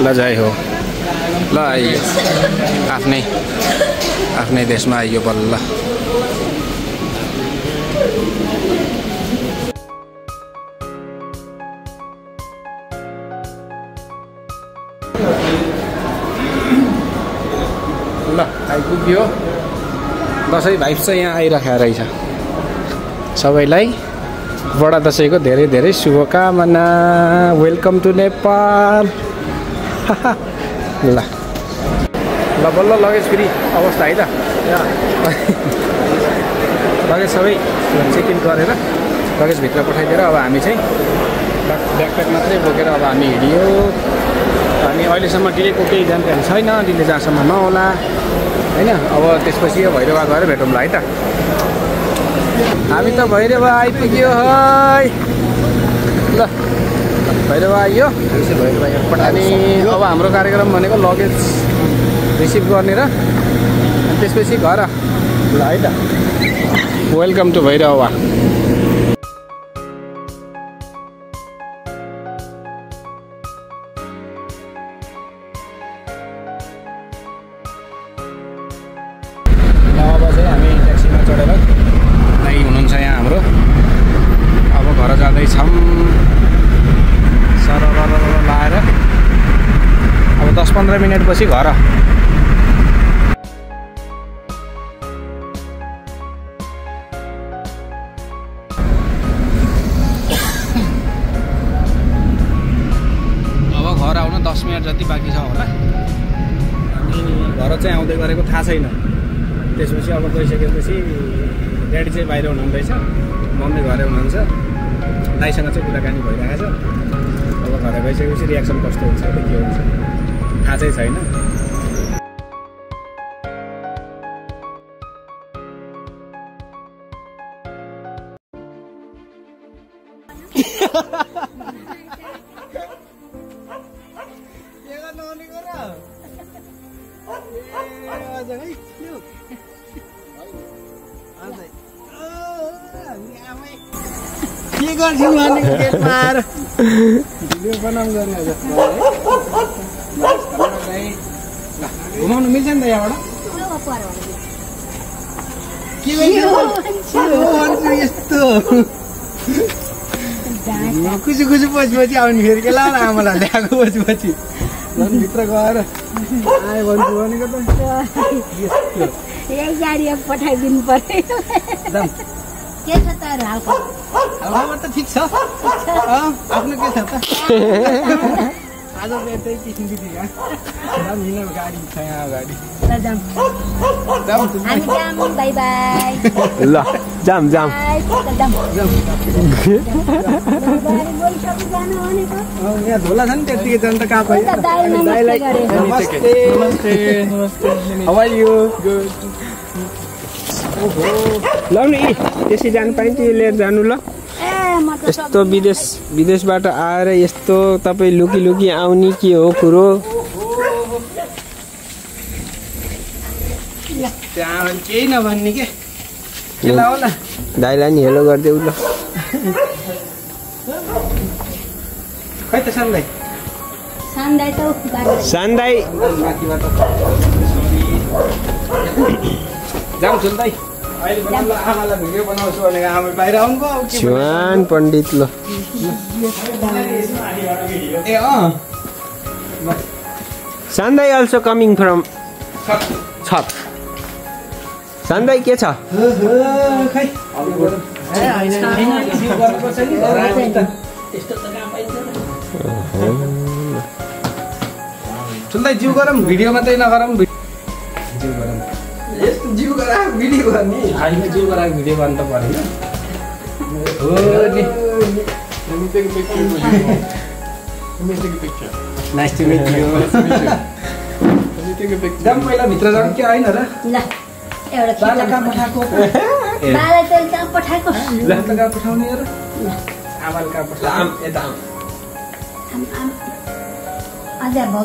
ल जय हो ल आइयो आफ्नै देशमा आइयो बल्ल ल आइपुग्यो दसैँ भाइब चाहिँ यहाँ आइराखेको रहेछ सबैलाई बडा दसैँको धेरै धेरै शुभकामना वेलकम टु नेपाल ल बल्ल लगेज फेरि अवस्था है त लगेज सबै चेक इन गरेर लगेजभित्र पठाइदिएर अब हामी चाहिँ ब्याकप्याक मात्रै बोकेर अब हामी हिँडियो हामी अहिलेसम्म डिलेको केही जानकारी छैन डिले जहाँसम्म नहोला होइन अब त्यसपछि भैरवा गएर भेटौँला है त हामी त भैरवा आइपुग्यो है ल भैरवा आइयो अनि अब हाम्रो कार्यक्रम भनेको लगेज रिसिभ गर्ने र त्यसपछि घर ल है त वेलकम टु भैरवा जाँदैछौँ सरर लाएर अब 10-15 मिनटपछि घर अब घर आउन 10 मिनट जति बाँकी छ होला अनि घर चाहिँ आउँदै गरेको थाहा छैन त्यसपछि अब गइसकेपछि ड्याडी चाहिँ बाहिर हुनुहुँदैछ मम्मी घरै हुनुहुन्छ दाइसँग चाहिँ कुराकानी भइरहेको छ अब घर गइसकेपछि रियाक्सन कस्तो हुन्छ के हुन्छ थाहा चाहिँ छैन के गर्छु भनेको गेटमा आएर भिडियो बनाउनु गर्ने आज घुमाउनु मिल्छ नि त यहाँबाट के भन्छु यस्तो खुसी खुसी पछि आउने फेरि के लाएर आमालाई ल्याएको पछि झन् भित्र गएर आयो भन्छु भनेको त यही गाडी पठाइदिनु पर्यो के छ त हालखबर त ठिक छ आफ्नो के छ त आज त्यही किसिम दिदी यहाँ गाडी छ यहाँ अगाडि बाई बाई ल जाम जाम यहाँ झोला छ नि त्यतिकै जान त कहाँ पाइयो दाइलाई नमस्ते हाउ आर यु गुड ल नि त्यसै जानु पाइन्छ यो लिएर जानु ल यस्तो विदेशबाट आएर यस्तो तपाईँ लुकी लुकी आउने के हो कुरो त्यहाँ केही नभन्ने के होला दाइलाई नि हेलो गरिदेऊ ल खै त सान्दाई सान्दाई जाम सुन्दै आमालाई भिडियो बनाउँछु भनेको आमा बाहिर आउनुभयो शिवान पण्डित ल ए सान्दाई अल्सो कमिङ फ्रम छत सान्दाई के छ खै सुन्दै जिउ गरौँ भिडियो मात्रै नगरौँ जिउ गरौँ यस्तो जिउ गराएको भिडियो गर्ने होइन जिउ गराएको भिडियो गर्नु त परेन हो नि नाइस टु मिट यु जाम पहिला भित्र जाउँ के होइन र ल एउटा कहाँ पठाएको बालाई चाहिँ कहाँ पठाएको कहाँ पठाउने र आमाले कहाँ पठाएको यता अझ भयो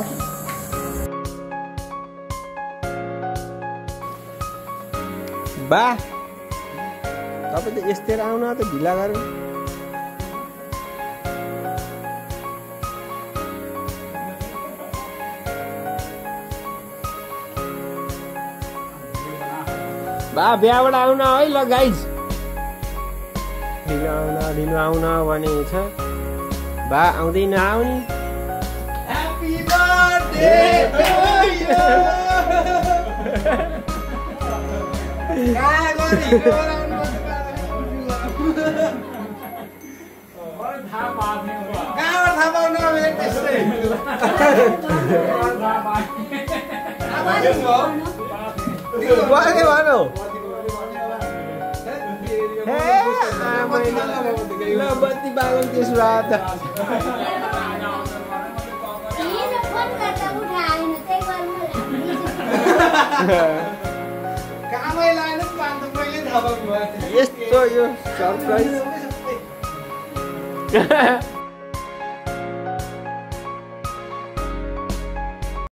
बा तपाईँ त यस्तै आउन त ढिला गरे बा बिहाबाट आउन है ल गाइज ढिलो आउन भनेको छ बा आउँदैन आउने ह्यापी बर्थडे टु यु बत्ती बाल्नु त्यसो भए त यस्तो यो सरप्राइज